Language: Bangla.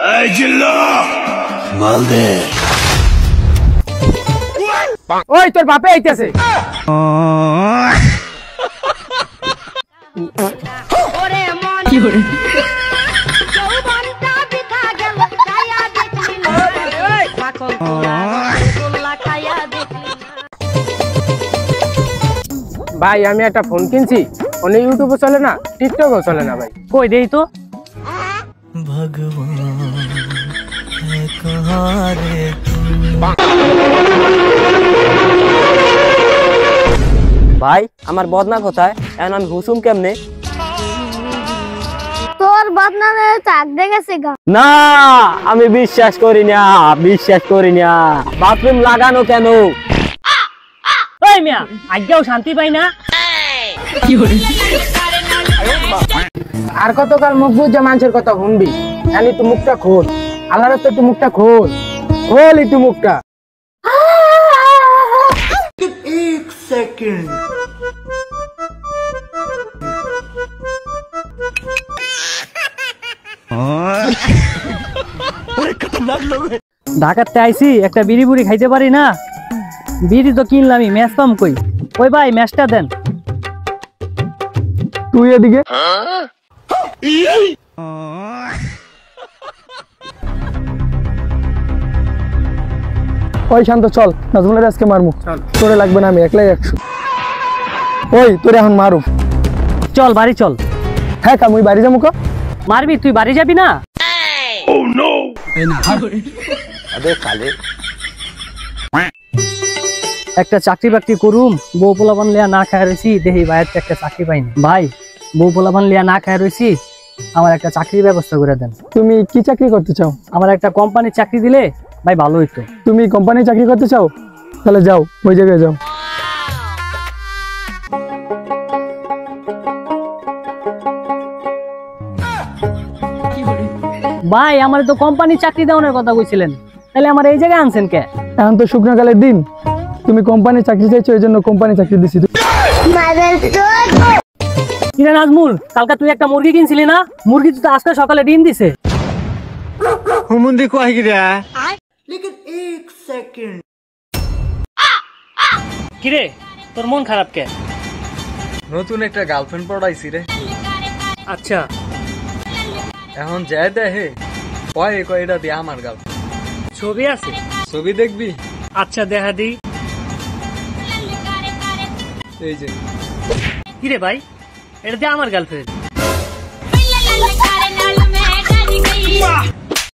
এই জিল্লা মাল দে। ওই তোর বাপে আইতেছে। কি করে ভাই আমি একটা ফোন কিনছি, ফোনে ইউটিউবও চলে না, টিকটকও চলে না ভাই। কই দেই তো। ভাই আমার বদনা কোথায়? এখন আমি হুসুম কেমনে? তোর বদনামে চাক দেখেছে গা। না আমি বিশ্বাস করি না, বিশ্বাস করি না। বাথরুম লাগানো কেন? ওই মিয়া আজ্ঞাও শান্তি পাই না। আর কতকাল মুখ বুঝে মানুষের কথা শুনবি? জানি তুই মুখটা খোল, আল্লাহর রাস্তায় তুই মুখটা খোল, খোল একটু মুখটা। এক সেকেন্ড। ঢাকাতে আইছি, একটা বিড়ি বুড়ি খাইতে পারি না? বিড়ি তো কিনলামই, ম্যাচ পাম কই? ওই ভাই ম্যাচটা দেন। তুই এদিকে। ওই শান্ত চল, নাজমুলের আজকে মারমু। তোরে লাগবে না, আমি একলাই 100। ওই তোরে এখন মারু। চল বাড়ি চল। হ্যাঁ কাম ওই বাড়ি যাবো। মারবি? তুই বাড়ি যাবি না? একটা চাকরি বাকরি করুম, বউ পোলাপান লিয়া না খায় রয়েছি, দেখি ভাইয়ের তো একটা চাকরি পাইনি। ভাই বউ পোলাপান লিয়া না খায় রয়েছি, আমার একটা চাকরির ব্যবস্থা করে দেন। তুমি কি চাকরি করতে চাও? আমার একটা কোম্পানির চাকরি দিলে ভাই ভালো হইতো। তুমি কোম্পানির চাকরি করতে চাও? তাহলে যাও, ওই জায়গায় যাও। ভাই আমার তো কোম্পানির চাকরি দেওয়ার কথা কইছিলেন, তাহলে আমার এই জায়গায় আনছেন কে? এখন তো শুকনোকালের দিন, তুমি কোম্পানির চাকরি চাইছো, এই জন্য কোম্পানি চাকরি দিছি। কিরে নাজমুল, কালকে তুই একটা মুরগি কিনছিলি না? মুরগি তো আজকে সকালে ডিম দিছে। হুমুন্দি কয় কি রে? লেকিন এক সেকেন্ড। কিরে তোর মন খারাপ কে? নতুন একটা গার্লফ্রেন্ড পড়াইছি রে। আচ্ছা এখন যাই দেখে কয় এটা দিয়ে আমার গার্লফ্রেন্ড। ছবি আছে? ছবি দেখবি? আচ্ছা দেখা দি। এই যে। কিরে ভাই, এটা দিয়ে আমার গার্লফ্রেন্ড?